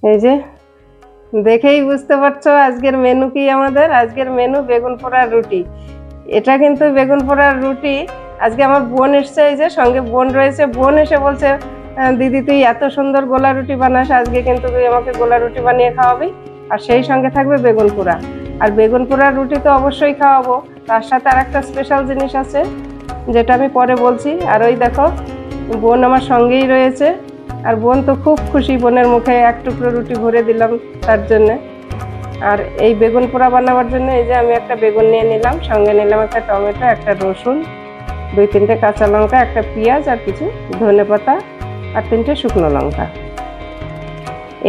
এই যে দেখেই বুঝতে পারছো আজকের মেনু কি। আমাদের আজকের মেনু বেগুন পোড়ার রুটি। এটা কিন্তু বেগুন পোড়ার রুটি। আজকে আমার বোন এসছে, এই যে সঙ্গে বোন রয়েছে। বোন এসে বলছে, দিদি তুই এত সুন্দর গোলা রুটি বানাস, আজকে কিন্তু তুই আমাকে গোলা রুটি বানিয়ে খাওয়াবি, আর সেই সঙ্গে থাকবে বেগুন পোড়া। আর বেগুন পোড়ার রুটি তো অবশ্যই খাওয়াবো, তার সাথে আর একটা স্পেশাল জিনিস আছে যেটা আমি পরে বলছি। আর ওই দেখো বোন আমার সঙ্গেই রয়েছে, আর বোন তো খুব খুশি, বোনের মুখে এক টুকরো রুটি ভরে দিলাম তার জন্যে। আর এই বেগুন পোড়া বানাবার জন্য এই যে আমি একটা বেগুন নিয়ে নিলাম, সঙ্গে নিলাম একটা টমেটো, একটা রসুন, 2-3টে কাঁচা লঙ্কা, একটা পেঁয়াজ, আর কিছু ধনেপাতা, আর 3টে শুকনো লঙ্কা।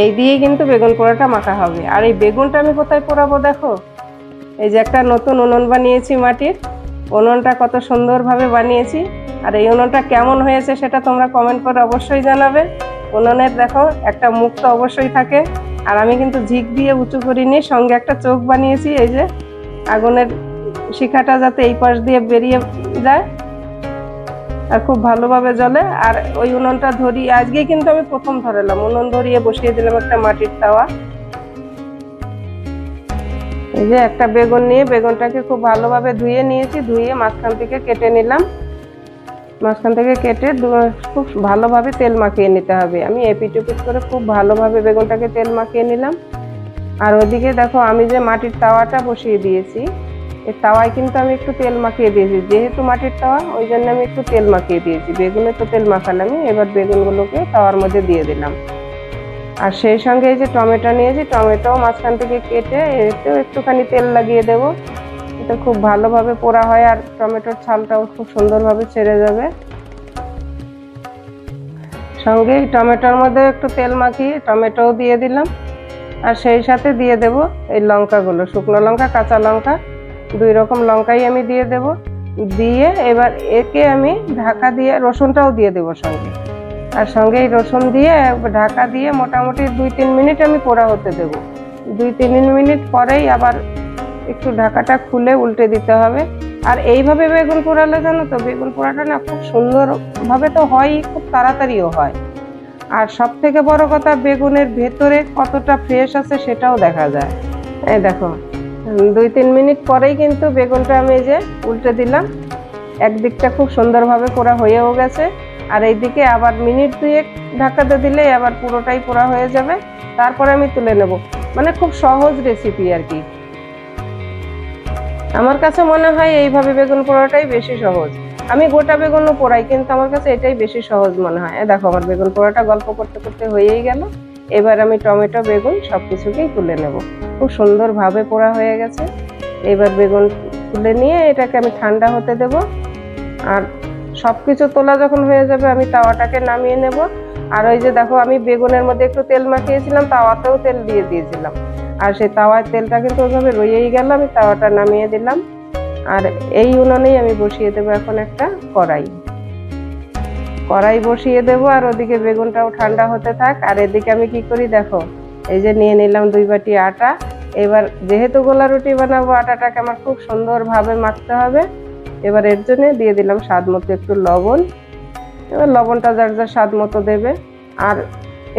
এই দিয়েই কিন্তু বেগুন পোড়াটা মাখা হবে। আর এই বেগুনটা আমি কোথায় পোড়াবো দেখো, এই যে একটা নতুন উনুন বানিয়েছি মাটির। উনুনটা কত সুন্দরভাবে বানিয়েছি, আর এই উনুনটা কেমন হয়েছে সেটা তোমরা কমেন্ট করে অবশ্যই জানাবে। উনুনের দেখো একটা মুখ তো অবশ্যই থাকে, আর আমি কিন্তু ঝিক দিয়ে উঁচু করিনি, সঙ্গে একটা চোখ বানিয়েছি, এই যে আগুনের শিখাটা যাতে এই পাশ দিয়ে বেরিয়ে যায় আর খুব ভালোভাবে জ্বলে। আর ওই উনুনটা ধরিয়ে আজকে কিন্তু আমি প্রথম ধরালাম, উনুন ধরিয়ে বসিয়ে দিলাম একটা মাটির তাওয়া। এই যে একটা বেগুন নিয়ে বেগুনটাকে খুব ভালোভাবে ধুয়ে নিয়েছি, ধুয়ে মাঝখান থেকে কেটে নিলাম। মাঝখান থেকে কেটে খুব ভালোভাবে তেল মাখিয়ে নিতে হবে। আমি এপিট ওপিট করে খুব ভালোভাবে বেগুনটাকে তেল মাখিয়ে নিলাম। আর ওদিকে দেখো আমি যে মাটির তাওয়াটা বসিয়ে দিয়েছি, এই তাওয়ায় কিন্তু আমি একটু তেল মাখিয়ে দিয়েছি, যেহেতু মাটির তাওয়া ওই জন্য আমি একটু তেল মাখিয়ে দিয়েছি। বেগুনে তো তেল মাখালামই, এবার বেগুনগুলোকে তাওয়ার মধ্যে দিয়ে দিলাম। আর সেই সঙ্গে এই যে টমেটো নিয়েছি, টমেটো মাঝখান থেকে কেটে এতেও একটুখানি তেল লাগিয়ে দেবো, এটা খুব ভালোভাবে পোড়া হয় আর টমেটোর ছালটাও খুব সুন্দরভাবে ছেড়ে যাবে। সঙ্গে এই টমেটোর মধ্যে একটু তেল মাখিয়ে টমেটোও দিয়ে দিলাম। আর সেই সাথে দিয়ে দেব এই লঙ্কাগুলো, শুকনো লঙ্কা, কাঁচা লঙ্কা, 2 রকম লঙ্কাই আমি দিয়ে দেব। দিয়ে এবার একে আমি ঢাকা দিয়ে রসুনটাও দিয়ে দেবো সঙ্গে, আর সঙ্গে এই রসুন দিয়ে ঢাকা দিয়ে মোটামুটি 2-3 মিনিট আমি পোড়া হতে দেবো। 2-3 মিনিট পরেই আবার একটু ঢাকাটা খুলে উল্টে দিতে হবে। আর এইভাবে বেগুন পোড়ালে জানো তো বেগুন পোড়াটা না খুব সুন্দরভাবে তো হয়, খুব তাড়াতাড়িও হয়। আর সব থেকে বড় কথা, বেগুনের ভেতরে কতটা ফ্রেশ আছে সেটাও দেখা যায়। এই দেখো 2-3 মিনিট পরেই কিন্তু বেগুনটা আমি এই যে উল্টে দিলাম, একদিকটা খুব সুন্দরভাবে পোড়া হয়েও গেছে। আর এইদিকে আবার মিনিট 2 ঢাকাতে দিলেই আবার পুরোটাই পোড়া হয়ে যাবে, তারপরে আমি তুলে নেব। মানে খুব সহজ রেসিপি আর কি। আমার কাছে মনে হয় এইভাবে বেগুন পোড়াটাই বেশি সহজ। আমি গোটা বেগুনও পোড়াই, কিন্তু আমার কাছে এটাই বেশি সহজ মনে হয়। দেখো আমার বেগুন পোড়াটা গল্প করতে করতে হয়েই গেল। এবার আমি টমেটো বেগুন সবকিছুকেই তুলে নেব। খুব সুন্দরভাবে পোড়া হয়ে গেছে। এবার বেগুন তুলে নিয়ে এটাকে আমি ঠান্ডা হতে দেব। আর সবকিছু তোলা যখন হয়ে যাবে আমি তাওয়াটাকে নামিয়ে নেব। আর ওই যে দেখো আমি বেগুনের মধ্যে একটু তেল মাখিয়েছিলাম, তাওয়াতেও তেল দিয়ে দিয়েছিলাম, আর সেই তাওয়ার তেলটা কিন্তু ওইভাবে রয়েই গেল। আমি তাওয়াটা নামিয়ে দিলাম। আর এই উনুনেই আমি বসিয়ে দেবো এখন একটা কড়াই বসিয়ে দেবো। আর ওদিকে বেগুনটাও ঠান্ডা হতে থাক। আর এদিকে আমি কি করি দেখো, এই যে নিয়ে নিলাম 2 বাটি আটা। এবার যেহেতু গোলা রুটি বানাবো, আটাটাকে আমার খুব সুন্দরভাবে মাখতে হবে। এবার এর জন্য দিয়ে দিলাম স্বাদ মতো একটু লবণ। এবার লবণটা যার যার স্বাদ মতো দেবে। আর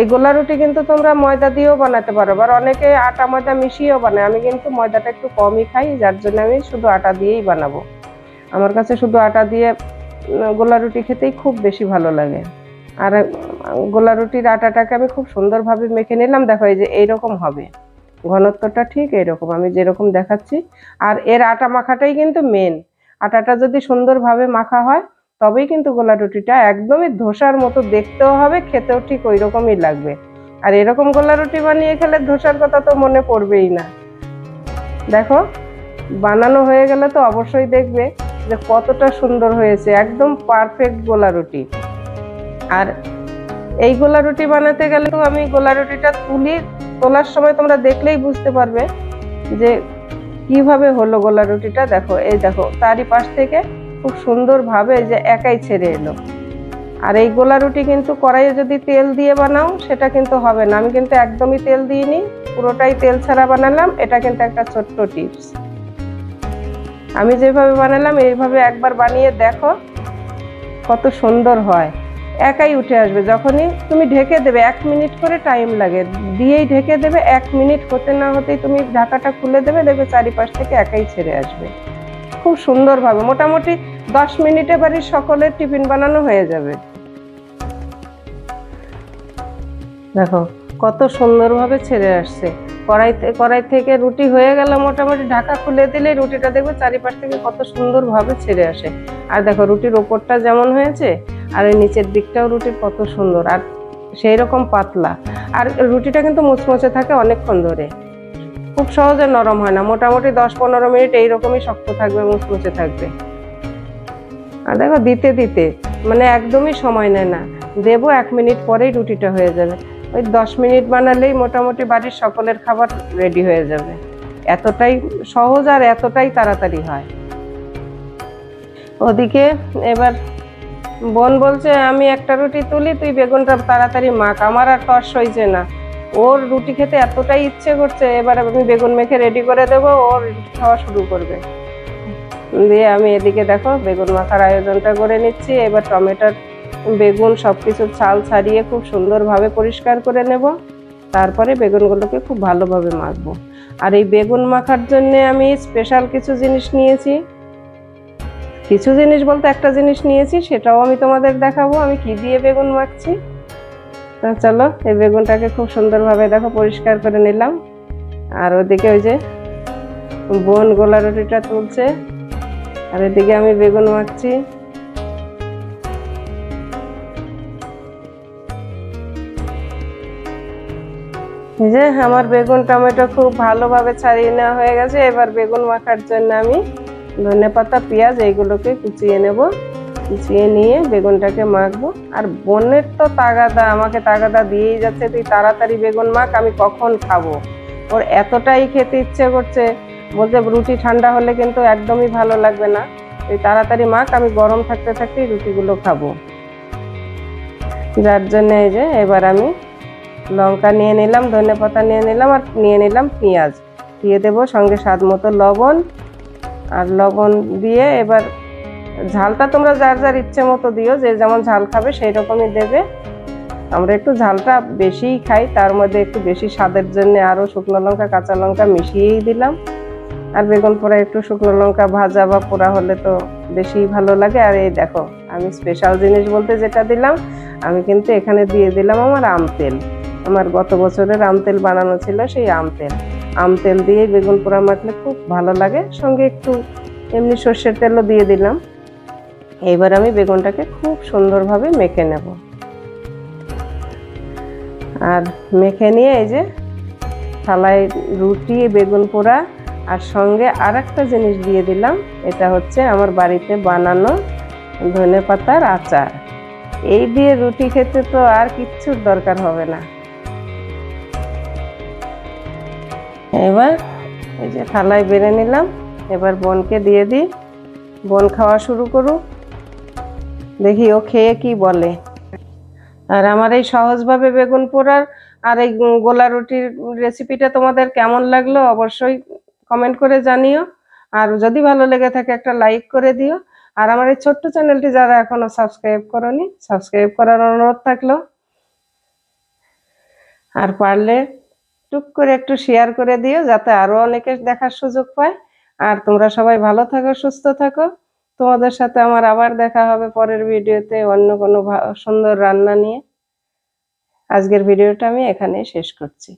এই গোলা রুটি কিন্তু তোমরা ময়দা দিয়েও বানাতে পারো, আর অনেকে আটা ময়দা মিশিয়েও বানায়। আমি কিন্তু ময়দাটা একটু কমই খাই, যার জন্য আমি শুধু আটা দিয়েই বানাবো। আমার কাছে শুধু আটা দিয়ে গোলা রুটি খেতেই খুব বেশি ভালো লাগে। আর গোলা রুটির আটাটাকে আমি খুব সুন্দরভাবে মেখে নিলাম। দেখো এই যে এইরকম হবে, ঘনত্বটা ঠিক এইরকম আমি যেরকম দেখাচ্ছি। আর এর আটা মাখাটাই কিন্তু মেন। আটাটা যদি সুন্দরভাবে মাখা হয় তবেই কিন্তু গোলা রুটিটা একদমই ধোসার মতো দেখতেও হবে, খেতেও ঠিক ওই রকমই লাগবে। আর এরকম গোলা রুটি বানিয়ে খেলে ধোসার কথা তো মনে পড়বেই না। দেখো বানানো হয়ে গেলে তো অবশ্যই দেখবে যে কতটা সুন্দর হয়েছে, একদম পারফেক্ট গোলা রুটি। আর এই গোলা রুটি বানাতে গেলে তো আমি গোলা রুটিটা তোলার সময় তোমরা দেখলেই বুঝতে পারবে যে কিভাবে হলো গোলা রুটিটা। দেখো এই দেখো তারই পাশ থেকে খুব সুন্দরভাবে যে একাই ছেড়ে এলো। আর এই গোলা রুটি কিন্তু কড়াইয়ে যদি তেল দিয়ে বানাও সেটা কিন্তু হবে না। আমি কিন্তু একদমই তেল দিইনি, পুরোটাই তেল ছাড়া বানালাম। এটা কিন্তু একটা ছোট্ট টিপস। আমি যেভাবে বানালাম এইভাবে একবার বানিয়ে দেখো, কত সুন্দর হয়। একাই উঠে আসবে। যখনই তুমি ঢেকে দেবে, 1 মিনিট করে টাইম লাগে, দিয়েই ঢেকে দেবে, 1 মিনিট হতে না হতেই তুমি ঢাকাটা খুলে দেবে, দেখবে চারিপাশ থেকে একাই ছেড়ে আসবে খুব সুন্দরভাবে। মোটামুটি 10 মিনিটে বাড়ির সকলের টিফিন বানানো হয়ে যাবে। দেখো কত সুন্দরভাবে ছেড়ে আসছে। কড়াই থেকে রুটি হয়ে গেল, মোটামুটি ঢাকা খুলে দিলে রুটিটা দেখবে চারিপাশ থেকে কত সুন্দরভাবে ছেড়ে আসে। আর দেখো রুটির ওপরটা যেমন হয়েছে, আর এই নিচের দিকটাও রুটির কত সুন্দর আর সেই রকম পাতলা। আর রুটিটা কিন্তু মুচমুচে থাকে অনেকক্ষণ ধরে, খুব সহজে নরম হয় না। মোটামুটি 10-15 মিনিট এইরকমই শক্ত থাকবে, মুচমুচে থাকবে। আর দেখো দিতে দিতে মানে একদমই সময় নেয় না, দেবো 1 মিনিট পরেই রুটিটা হয়ে যাবে। ওই 10 মিনিট বানালেই মোটামুটি বাড়ির সকলের খাবার রেডি হয়ে যাবে। এতটাই সহজ আর এতটাই তাড়াতাড়ি হয়। ওদিকে এবার বোন বলছে আমি একটা রুটি তুলি, তুই বেগুনটা তাড়াতাড়ি মাখ। আমার আর তর সইছে না, ওর রুটি খেতে এতটাই ইচ্ছে করছে, এবার আমি বেগুন মেখে রেডি করে দেবো, ওর রুটি খাওয়া শুরু করবে। দিয়ে আমি এদিকে দেখো বেগুন মাখার আয়োজনটা করে নিচ্ছি। এবার টমেটোর, বেগুন সবকিছু ছাল ছাড়িয়ে খুব সুন্দরভাবে পরিষ্কার করে নেব, তারপরে বেগুনগুলোকে খুব ভালোভাবে মাখবো। আর এই বেগুন মাখার জন্য আমি স্পেশাল কিছু জিনিস নিয়েছি। কিছু জিনিস বলতে একটা জিনিস নিয়েছি, সেটাও আমি তোমাদের দেখাবো আমি কি দিয়ে বেগুন মাখছি। তো চলো, এই বেগুনটাকে খুব সুন্দরভাবে দেখো পরিষ্কার করে নিলাম। আর ওদিকে ওই যে বোন গোলা রুটিটা তুলছে, আর এদিকে আমি বেগুন মাখছি। এই যে আমার বেগুন টমেটো খুব ভালোভাবে ছাড়িয়ে নেওয়া হয়ে গেছে। এবার বেগুন মাখার জন্য আমি ধনেপাতা, পেঁয়াজ এইগুলোকে কুচিয়ে নেব। কুচিয়ে নিয়ে বেগুনটাকে মাখবো। আর বোনের তো তাগাদা, আমাকে তাগাদা দিয়েই যাচ্ছে, তুই তাড়াতাড়ি বেগুন মাখ, আমি কখন খাবো। ওর এতটাই খেতে ইচ্ছে করছে, বলছে রুটি ঠান্ডা হলে কিন্তু একদমই ভালো লাগবে না, তুই তাড়াতাড়ি মাখ, আমি গরম থাকতে থাকতেই রুটিগুলো খাবো। যার জন্য এই যে এবার আমি লঙ্কা নিয়ে নিলাম, ধনেপাতা নিয়ে নিলাম, আর নিয়ে নিলাম পেঁয়াজ, দিয়ে দেবো সঙ্গে স্বাদ মতো লবণ। আর লবণ দিয়ে এবার ঝালটা তোমরা যার যার ইচ্ছে মতো দিও, যে যেমন ঝাল খাবে সেই রকমই দেবে। আমরা একটু ঝালটা বেশিই খাই, তার মধ্যে একটু বেশি স্বাদের জন্য আরও শুকনো লঙ্কা কাঁচা লঙ্কা মিশিয়েই দিলাম। আর বেগুন পোড়া একটু শুকনো লঙ্কা ভাজা বা পোড়া হলে তো বেশি ভালো লাগে। আর এই দেখো আমি স্পেশাল জিনিস বলতে যেটা দিলাম, আমি কিন্তু এখানে দিয়ে দিলাম আমার আম তেল। আমার গত বছরের আম তেল বানানো ছিল, সেই আম তেল দিয়ে বেগুন পোড়া মাখলে খুব ভালো লাগে। সঙ্গে একটু এমনি সর্ষের তেলও দিয়ে দিলাম। এবার আমি বেগুনটাকে খুব সুন্দরভাবে মেখে নেব। আর মেখে নিয়ে এই যে থালায় রুটি, বেগুন পোড়া, আর সঙ্গে আর একটা জিনিস দিয়ে দিলাম, এটা হচ্ছে আমার বাড়িতে বানানো ধনেপাতার আচার। এই দিয়ে রুটি খেতে তো আর কিচ্ছুর দরকার হবে না। এবার এই যে থালায় বেড়ে নিলাম, এবার বোনকে দিয়ে দিই, বোন খাওয়া শুরু করুক, দেখি ও খেয়ে কি বলে। আর আমার এই সহজভাবে বেগুন পোড়ার আর এই গোলা রুটির রেসিপিটা তোমাদের কেমন লাগলো অবশ্যই কমেন্ট করে জানিও। আর যদি ভালো লেগে থাকে একটা লাইক করে দিও। আর আমার এই ছোট্ট চ্যানেলটি যারা এখনো সাবস্ক্রাইব করোনি, সাবস্ক্রাইব করার অনুরোধ থাকলো। আর পারলে টুক করে একটু শেয়ার করে দিও, যাতে আরো অনেকে দেখার সুযোগ পায়। আর তোমরা সবাই ভালো থাকো, সুস্থ থাকো। তোমাদের সাথে আমার আবার দেখা হবে পরের ভিডিওতে অন্য কোনো সুন্দর রান্না নিয়ে। আজকের ভিডিওটা আমি এখানেই শেষ করছি।